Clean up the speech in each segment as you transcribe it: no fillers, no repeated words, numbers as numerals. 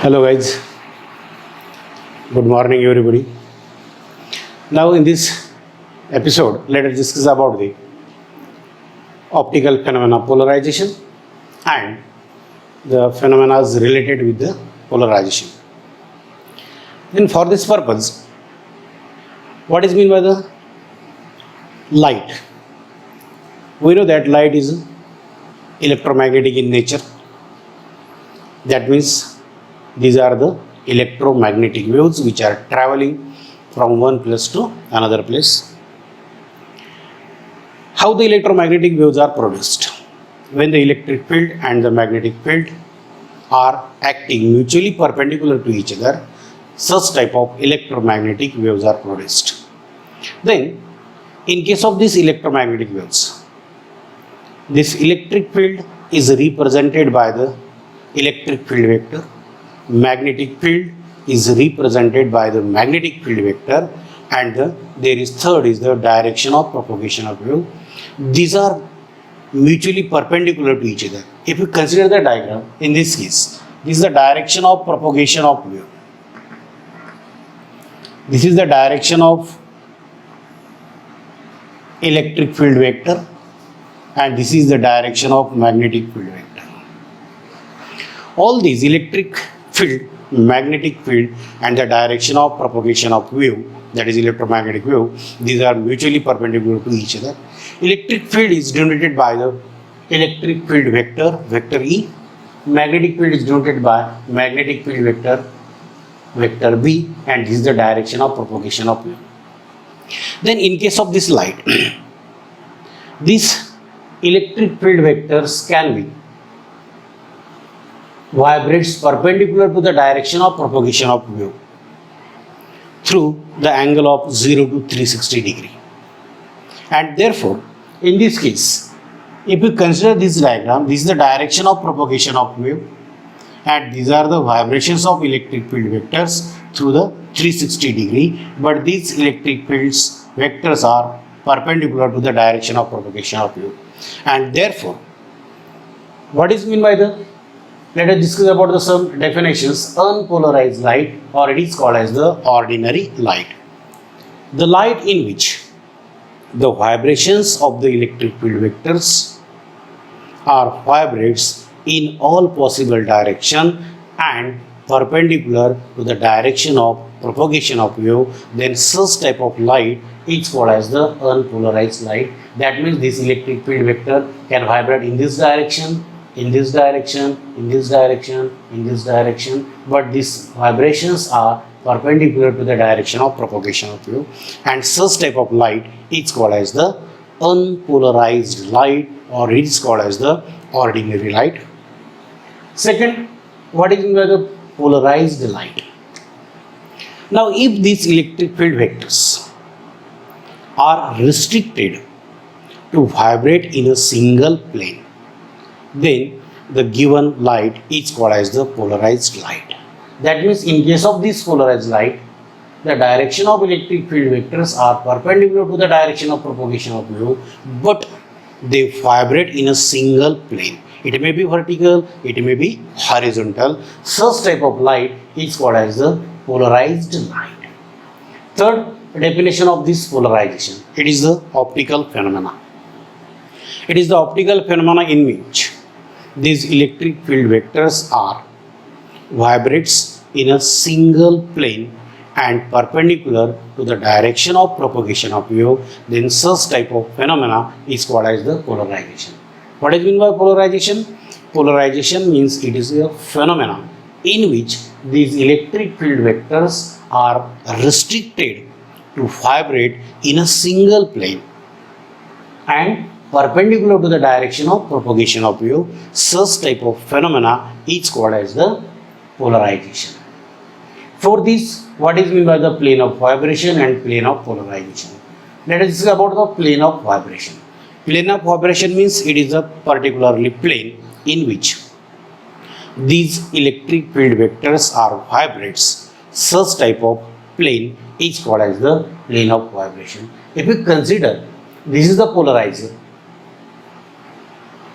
Hello guys, good morning everybody. Now in this episode, let us discuss about the optical phenomena polarization and the phenomena related with the polarization. Then for this purpose, what is meant by the light? We know that light is electromagnetic in nature. That means these are the electromagnetic waves which are traveling from one place to another place. How the electromagnetic waves are produced? When the electric field and the magnetic field are acting mutually perpendicular to each other, such type of electromagnetic waves are produced. Then, in case of these electromagnetic waves, this electric field is represented by the electric field vector. Magnetic field is represented by the magnetic field vector, and there is third is the direction of propagation of wave. These are mutually perpendicular to each other. If you consider the diagram, in this case, this is the direction of propagation of wave. This is the direction of electric field vector, and this is the direction of magnetic field vector. All these electric field, magnetic field, and the direction of propagation of wave, that is electromagnetic wave, these are mutually perpendicular to each other. Electric field is denoted by the electric field vector, vector E. Magnetic field is denoted by magnetic field vector, vector B, and this is the direction of propagation of wave. Then in case of this light, these electric field vectors can be vibrates perpendicular to the direction of propagation of wave through the angle of 0 to 360 degree. And therefore, in this case, if you consider this diagram, this is the direction of propagation of wave, and these are the vibrations of electric field vectors through the 360 degree, but these electric fields vectors are perpendicular to the direction of propagation of wave. And therefore, what is meant by the, let us discuss about the some definitions. Unpolarized light, or it is called as the ordinary light. The light in which the vibrations of the electric field vectors are vibrates in all possible direction and perpendicular to the direction of propagation of wave, then such type of light is called as the unpolarized light. That means this electric field vector can vibrate in this direction, in this direction, in this direction, in this direction, but these vibrations are perpendicular to the direction of propagation of wave, and such type of light is called as the unpolarized light, or it is called as the ordinary light. Second, what is meant by the polarized light? Now, if these electric field vectors are restricted to vibrate in a single plane, then the given light is called as the polarized light. That means in case of this polarized light, the direction of electric field vectors are perpendicular to the direction of propagation of wave, but they vibrate in a single plane. It may be vertical, it may be horizontal. Such type of light is called as the polarized light. Third definition of this polarization, it is the optical phenomena. It is the optical phenomena in which these electric field vectors are vibrates in a single plane and perpendicular to the direction of propagation of wave, then such type of phenomena is called as the polarization. What is meant by polarization? Polarization means it is a phenomena in which these electric field vectors are restricted to vibrate in a single plane and perpendicular to the direction of propagation of wave. Such type of phenomena is called as the polarization. For this, what is meant by the plane of vibration and plane of polarization? Let us discuss about the plane of vibration. Plane of vibration means it is a particularly plane in which these electric field vectors are vibrates. Such type of plane is called as the plane of vibration. If we consider this is the polarizer,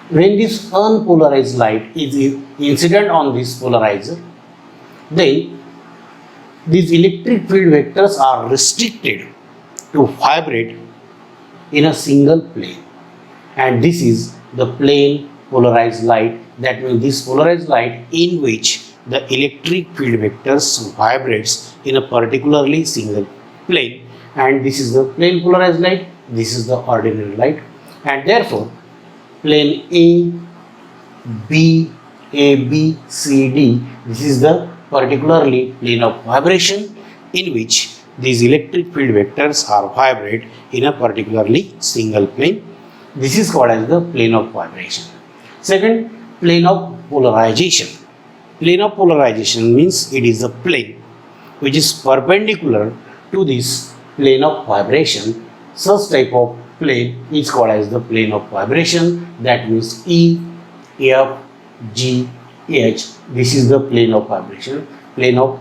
when this unpolarized light is incident on this polarizer, then these electric field vectors are restricted to vibrate in a single plane, and this is the plane polarized light. That means this polarized light in which the electric field vectors vibrates in a particularly single plane, and this is the plane polarized light, this is the ordinary light, and therefore plane B, C, D, this is the particularly plane of vibration in which these electric field vectors are vibrate in a particularly single plane. This is called as the plane of vibration. Second, plane of polarization. Plane of polarization means it is a plane which is perpendicular to this plane of vibration. Such type of plane is called as the plane of vibration. That means E, F, G, H. This is the plane of vibration. Plane of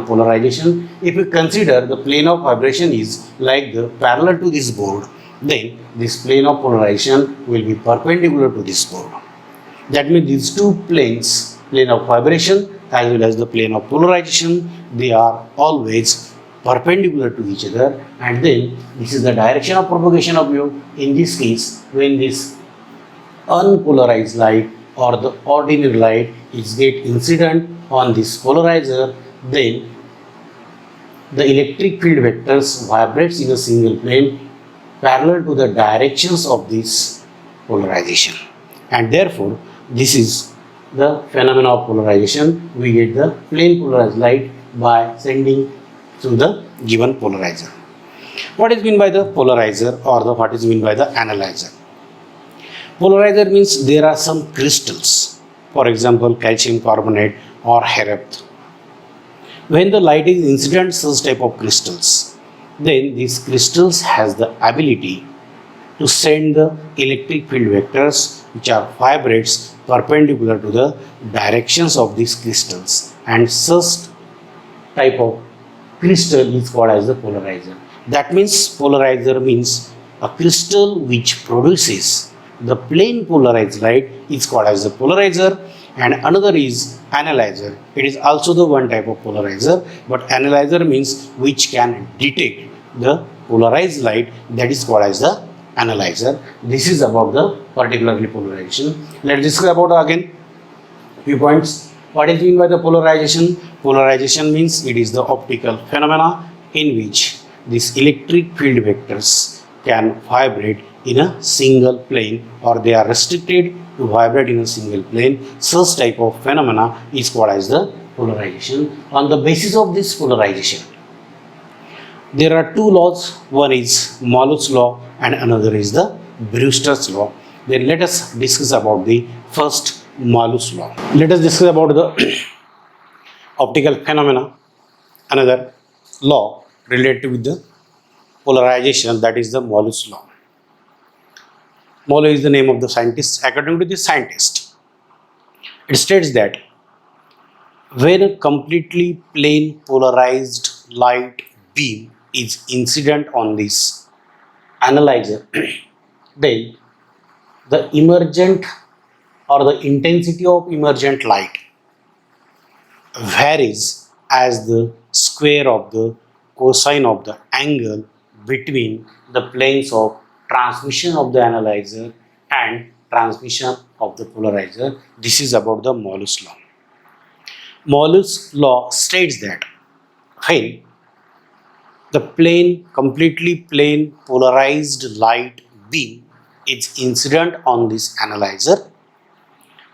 polarization. If we consider the plane of vibration is like the parallel to this board, then this plane of polarization will be perpendicular to this board. That means these two planes, plane of vibration as well as the plane of polarization, they are always perpendicular to each other, and then this is the direction of propagation of wave. In this case, when this unpolarized light or the ordinary light is get incident on this polarizer, then the electric field vectors vibrates in a single plane parallel to the directions of this polarization, and therefore this is the phenomena of polarization. We get the plane polarized light by sending through the given polarizer. What is meant by the polarizer, or what is meant by the analyzer? Polarizer means there are some crystals, for example calcium carbonate or HeREPT. When the light is incident such type of crystals, then these crystals has the ability to send the electric field vectors which are vibrates perpendicular to the directions of these crystals, and such type of crystal is called as the polarizer. That means polarizer means a crystal which produces the plane polarized light is called as the polarizer, and another is analyzer. It is also the one type of polarizer, but analyzer means which can detect the polarized light, that is called as the analyzer. This is about the particularly polarization. Let's discuss about again few points. What is meant by the polarization? Polarization means it is the optical phenomena in which these electric field vectors can vibrate in a single plane, or they are restricted to vibrate in a single plane. Such type of phenomena is called as the polarization. On the basis of this polarization, there are two laws. One is Malus law and another is the Brewster's law. Then let us discuss about the first Malus law. Let us discuss about the optical phenomena, another law related with the polarization, that is the Malus law. Malus is the name of the scientist. According to this scientist, it states that when a completely plane polarized light beam is incident on this analyzer, then the emergent or the intensity of emergent light varies as the square of the cosine of the angle between the planes of transmission of the analyzer and transmission of the polarizer. This is about the Malus law. Malus law states that when the completely plane polarized light beam is incident on this analyzer,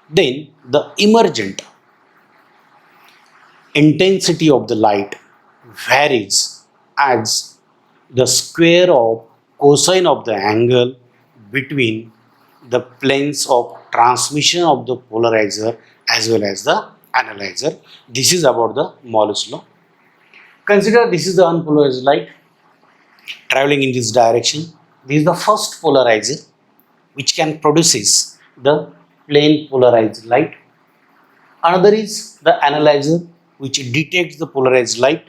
then the emergent intensity of the light varies as the square of cosine of the angle between the planes of transmission of the polarizer as well as the analyzer. This is about the Malus law. Consider this is the unpolarized light traveling in this direction. This is the first polarizer which can produces the plane polarized light. Another is the analyzer which detects the polarized light.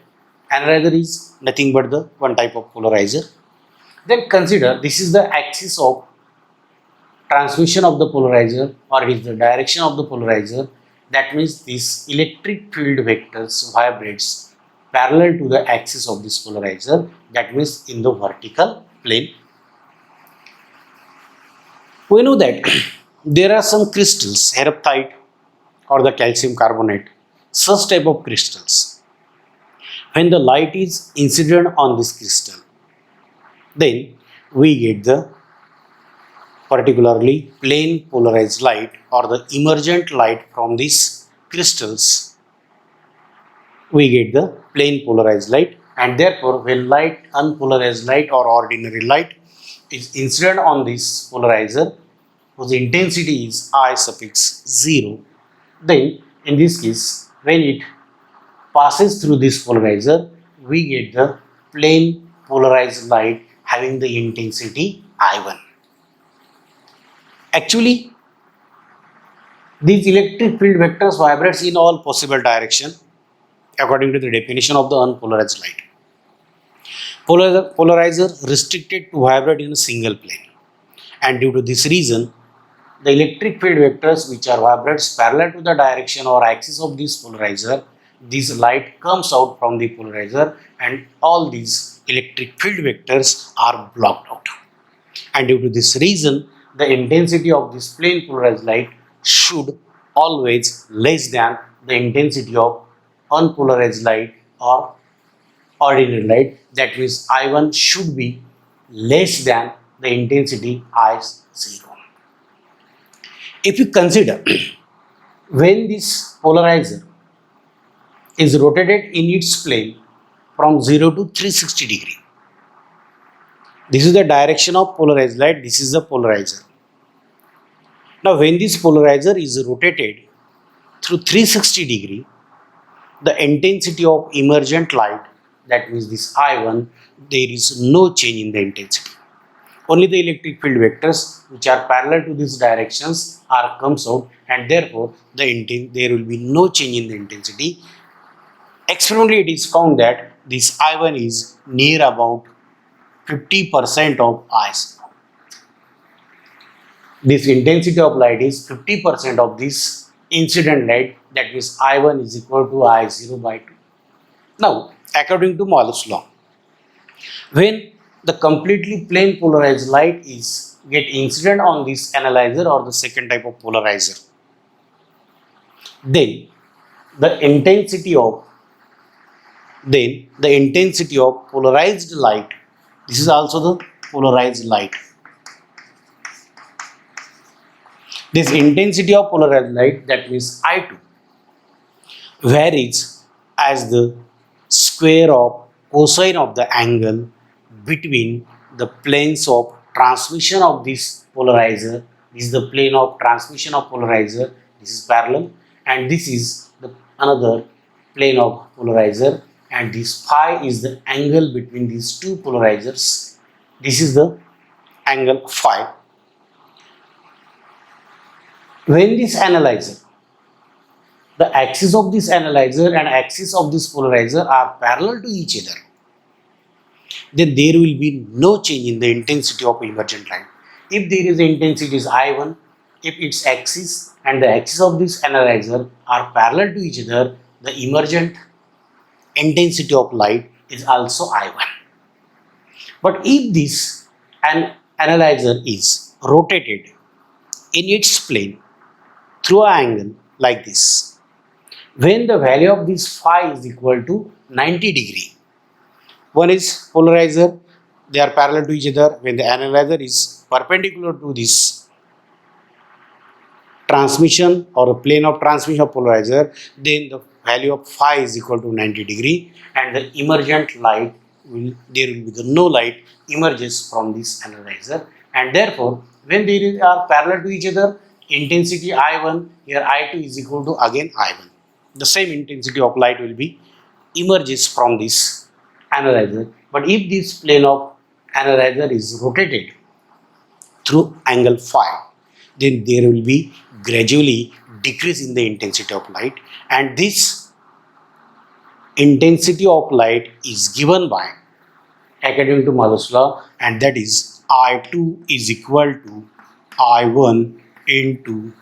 Analyzer is nothing but the one type of polarizer. Then consider this is the axis of transmission of the polarizer, or it is the direction of the polarizer. That means this electric field vectors vibrates parallel to the axis of this polarizer, that means in the vertical plane. We know that there are some crystals, haphtite or the calcium carbonate, such type of crystals. When the light is incident on this crystal, then we get the particularly plane polarized light or the emergent light from these crystals. We get the plane polarized light, and therefore when light, unpolarized light or ordinary light is incident on this polarizer whose intensity is I suffix 0, then in this case when it passes through this polarizer, we get the plane polarized light having the intensity I1. Actually, these electric field vectors vibrates in all possible direction according to the definition of the unpolarized light. Polarizer restricted to vibrate in a single plane, and due to this reason, the electric field vectors which are vibrates parallel to the direction or axis of this polarizer, this light comes out from the polarizer and all these electric field vectors are blocked out. And due to this reason, the intensity of this plane polarized light should always less than the intensity of unpolarized light or ordinary light. That means I1 should be less than the intensity I0. If you consider when this polarizer is rotated in its plane from 0 to 360 degree, this is the direction of polarized light, this is the polarizer. Now when this polarizer is rotated through 360 degree, the intensity of emergent light, that means this I1, there is no change in the intensity. Only the electric field vectors which are parallel to these directions are comes out, and therefore there will be no change in the intensity. Experimentally it is found that this I1 is near about 50% of I0. This intensity of light is 50% of this incident light, that means I1 is equal to I0 by 2. Now, according to Moore's law, when the completely plane polarized light is get incident on this analyzer or the second type of polarizer, then the intensity of polarized light, this is also the polarized light. This intensity of polarized light, that means I2, varies as the square of cosine of the angle between the planes of transmission of this polarizer. This is the plane of transmission of polarizer, this is parallel, and this is the another plane of polarizer, and this phi is the angle between these two polarizers. This is the angle phi. When this analyzer, the axis of this analyzer and axis of this polarizer are parallel to each other, then there will be no change in the intensity of emergent light. If there is intensity is I1, if its axis and the axis of this analyzer are parallel to each other, the emergent intensity of light is also I1. But if this analyzer is rotated in its plane through an angle like this, when the value of this phi is equal to 90 degree, one is polarizer, they are parallel to each other. When the analyzer is perpendicular to this transmission or a plane of transmission of polarizer, then the value of phi is equal to 90 degree, and the emergent light there will be no light emerges from this analyzer, and therefore when they are parallel to each other, intensity I1 here I2 is equal to again I1. The same intensity of light will be emerges from this analyzer. But if this plane of analyzer is rotated through angle phi, then there will be gradually decrease in the intensity of light, and this intensity of light is given by according to Moore's law, and that is I2 is equal to I1 into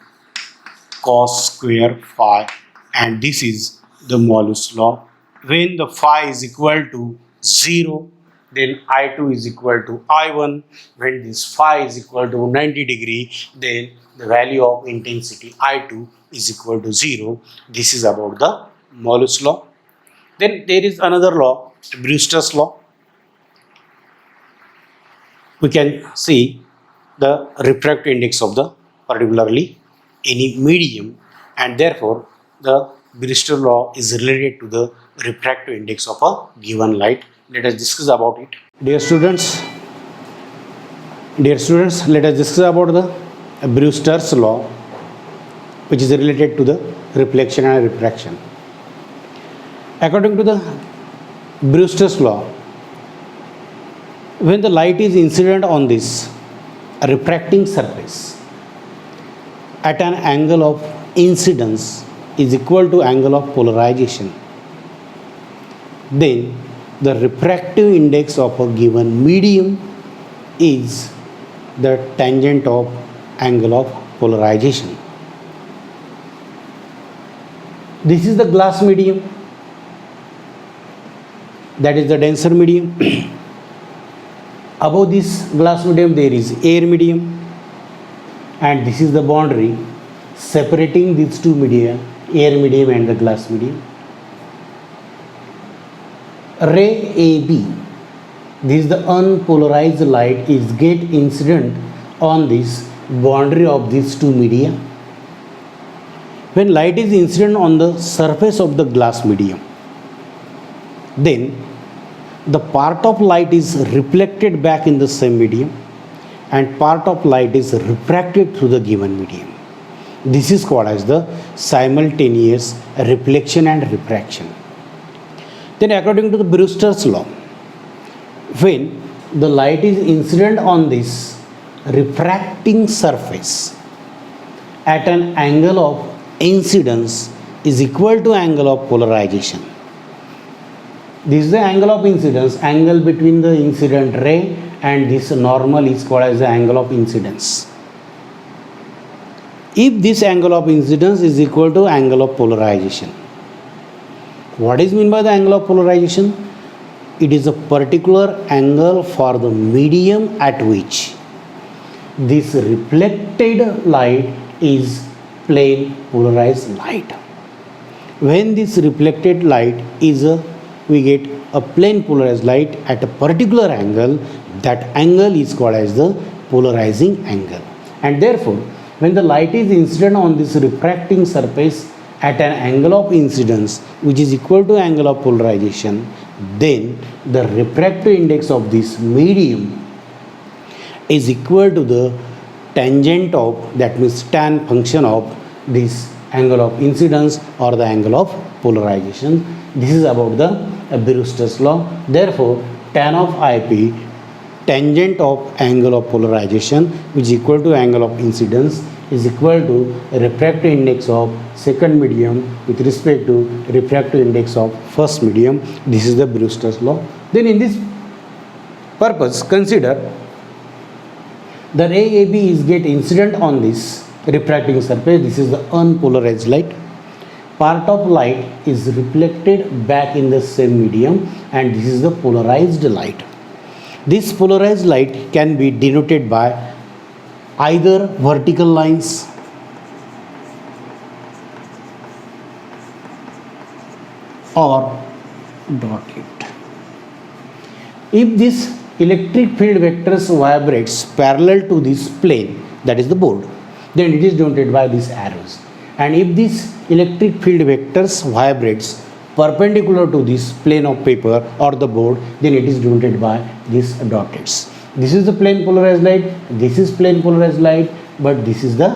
cos square phi, and this is the Malus law. When the phi is equal to 0, then I2 is equal to I1. When this phi is equal to 90 degree, then the value of intensity I2 is equal to 0. This is about the Malus law. Then there is another law, Brewster's law. We can see the refractive index of the particularly any medium, and therefore the Brewster law is related to the refractive index of a given light. Let us discuss about it. Dear students, let us discuss about the Brewster's law, which is related to the reflection and refraction. According to the Brewster's law, when the light is incident on this refracting surface at an angle of incidence is equal to angle of polarization, then the refractive index of a given medium is the tangent of angle of polarization. This is the glass medium, that is the denser medium. Above this glass medium there is air medium, and this is the boundary separating these two media, air medium and the glass medium. Ray AB, this is the unpolarized light, is get incident on this boundary of these two media. When light is incident on the surface of the glass medium, then the part of light is reflected back in the same medium and part of light is refracted through the given medium. This is called as the simultaneous reflection and refraction. Then according to the Brewster's law, when the light is incident on this refracting surface at an angle of incidence is equal to angle of polarization. This is the angle of incidence, angle between the incident ray and this normal is called as the angle of incidence. If this angle of incidence is equal to angle of polarization, what is meant by the angle of polarization? It is a particular angle for the medium at which this reflected light is plane polarized light. When this reflected light is we get a plane polarized light at a particular angle, that angle is called as the polarizing angle. And therefore, when the light is incident on this refracting surface at an angle of incidence which is equal to angle of polarization, then the refractive index of this medium is equal to the tangent of, that means tan function of this angle of incidence or the angle of polarization. This is about the Brewster's law. Therefore, tan of IP, tangent of angle of polarization, which is equal to angle of incidence, is equal to refractive index of second medium with respect to refractive index of first medium. This is the Brewster's law. Then in this purpose, consider the ray AB is get incident on this refracting surface. This is the unpolarized light. Part of light is reflected back in the same medium, and this is the polarized light. This polarized light can be denoted by either vertical lines or dotted. If this electric field vectors vibrates parallel to this plane, that is the board, then it is denoted by these arrows. And if this electric field vectors vibrates perpendicular to this plane of paper or the board, then it is denoted by these dotteds. This is the plane polarized light, this is plane polarized light, but this is the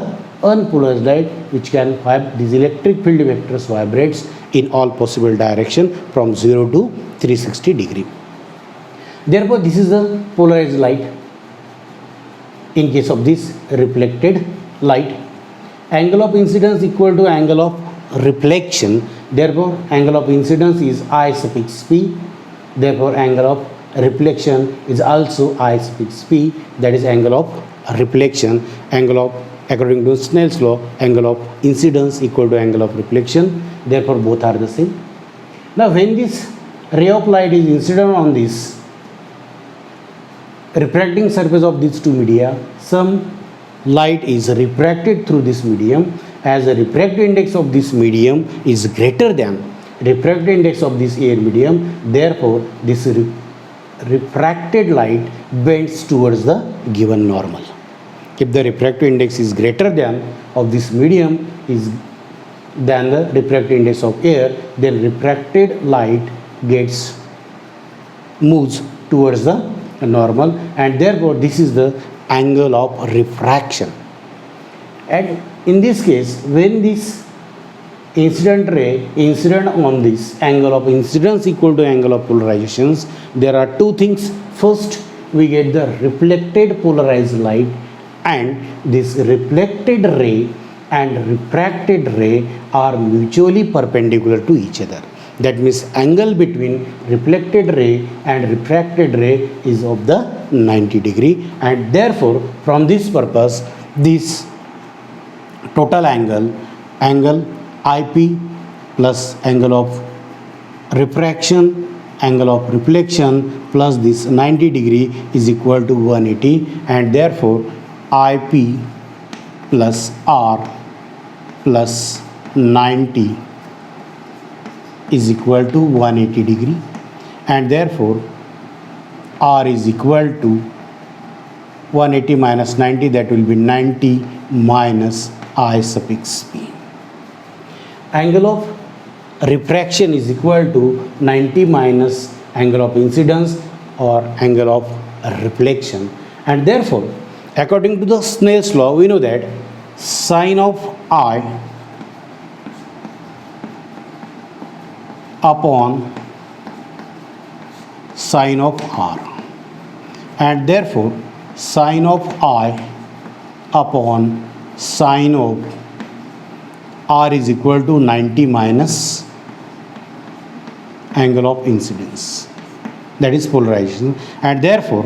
unpolarized light which can have these electric field vectors vibrates in all possible direction from 0 to 360 degree. Therefore, this is the polarized light in case of this reflected light. Angle of incidence equal to angle of reflection. Therefore, angle of incidence is I suffix p. Therefore, angle of reflection is also I suffix p, that is angle of reflection. Angle of According to Snell's law, angle of incidence equal to angle of reflection. Therefore, both are the same. Now, when this ray of light is incident on this refracting surface of these two media, some light is refracted through this medium. As the refractive index of this medium is greater than refractive index of this air medium, therefore this refracted light bends towards the given normal. If the refractive index is greater than of this medium is than the refractive index of air, then refracted light moves towards the normal, and therefore this is the angle of refraction. And in this case, when this incident ray incident on this angle of incidence equal to angle of polarizations, there are two things. First, we get the reflected polarized light, and this reflected ray and refracted ray are mutually perpendicular to each other. That means angle between reflected ray and refracted ray is of the 90 degree, and therefore from this purpose this total angle IP plus angle of refraction, angle of reflection plus this 90 degree is equal to 180, and therefore IP plus R plus 90 is equal to 180 degree, and therefore R is equal to 180 minus 90, that will be 90 minus I suffix P. Angle of refraction is equal to 90 minus angle of incidence or angle of reflection, and therefore according to the Snell's law we know that sine of I upon sine of R, and therefore sine of I upon sine of R is equal to 90 minus angle of incidence, that is polarization, and therefore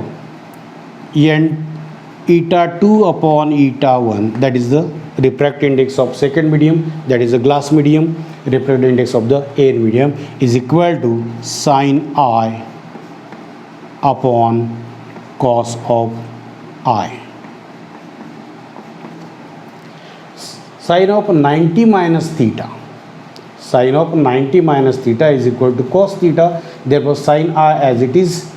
eta 2 upon eta 1, that is the refractive index of second medium, that is the glass medium, refractive index of the air medium, is equal to sine I upon cos of I. Sine of 90 minus theta, sine of 90 minus theta is equal to cos theta. Therefore sine I, as it is,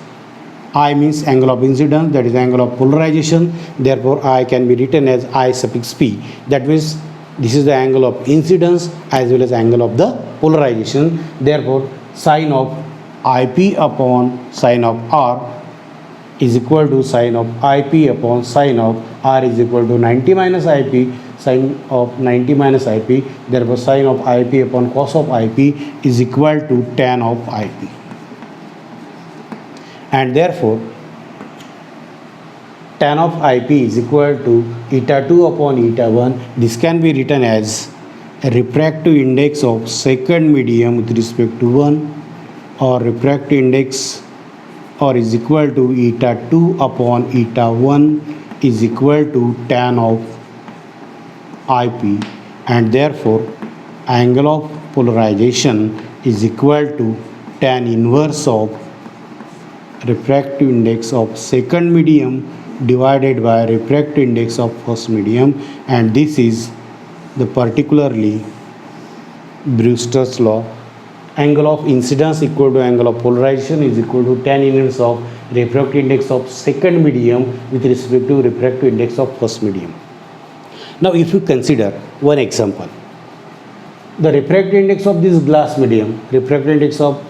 I means angle of incidence, that is angle of polarization, therefore I can be written as I suffix P. That means this is the angle of incidence as well as angle of the polarization. Therefore sine of IP upon sine of R is equal to sine of IP upon sine of R is equal to 90 minus IP, sine of 90 minus IP. Therefore sine of IP upon cos of IP is equal to tan of IP, and therefore tan of IP is equal to eta 2 upon eta 1. This can be written as a refractive index of second medium with respect to 1, or refractive index, or is equal to eta 2 upon eta 1 is equal to tan of IP, and therefore angle of polarization is equal to tan inverse of refractive index of second medium divided by refractive index of first medium, and this is the particularly Brewster's law. Angle of incidence equal to angle of polarization is equal to tan inverse of refractive index of second medium with respect to refractive index of first medium. Now if you consider one example, the refractive index of this glass medium, refractive index of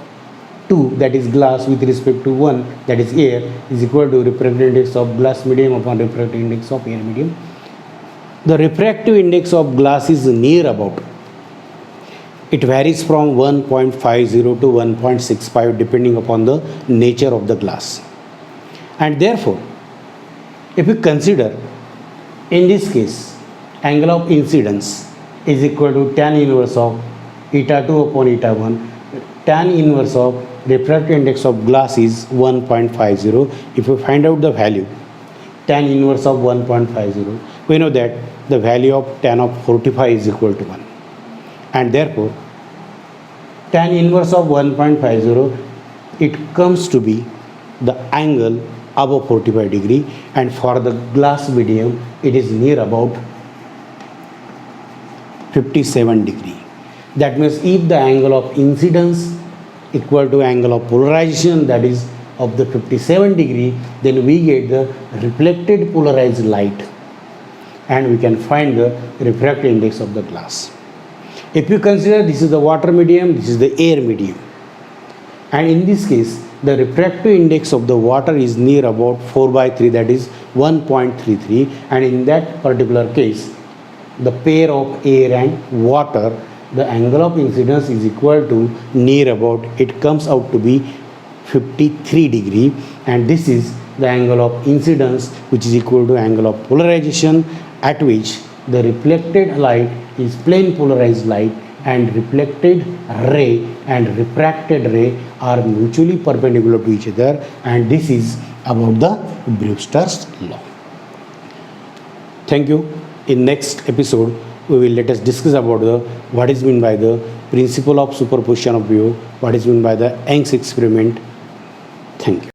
2, that is glass, with respect to 1, that is air, is equal to refractive index of glass medium upon refractive index of air medium. The refractive index of glass is near about. It varies from 1.50 to 1.65 depending upon the nature of the glass. And therefore, if we consider in this case angle of incidence is equal to tan inverse of eta 2 upon eta 1, tan inverse of refractive index of glass is 1.50. If we find out the value tan inverse of 1.50, we know that the value of tan of 45 is equal to 1, and therefore tan inverse of 1.50, it comes to be the angle above 45 degree, and for the glass medium it is near about 57 degree. That means if the angle of incidence equal to angle of polarization, that is of the 57 degree, then we get the reflected polarized light, and we can find the refractive index of the glass. If you consider this is the water medium, this is the air medium, and in this case the refractive index of the water is near about 4/3, that is 1.33, and in that particular case the pair of air and water, the angle of incidence is equal to near about, it comes out to be 53 degree, and this is the angle of incidence which is equal to angle of polarization, at which the reflected light is plane polarized light, and reflected ray and refracted ray are mutually perpendicular to each other, and this is about the Brewster's law. Thank you. In next episode we will let us discuss about the what is meant by the principle of superposition of view, what is meant by the Young's experiment. Thank you.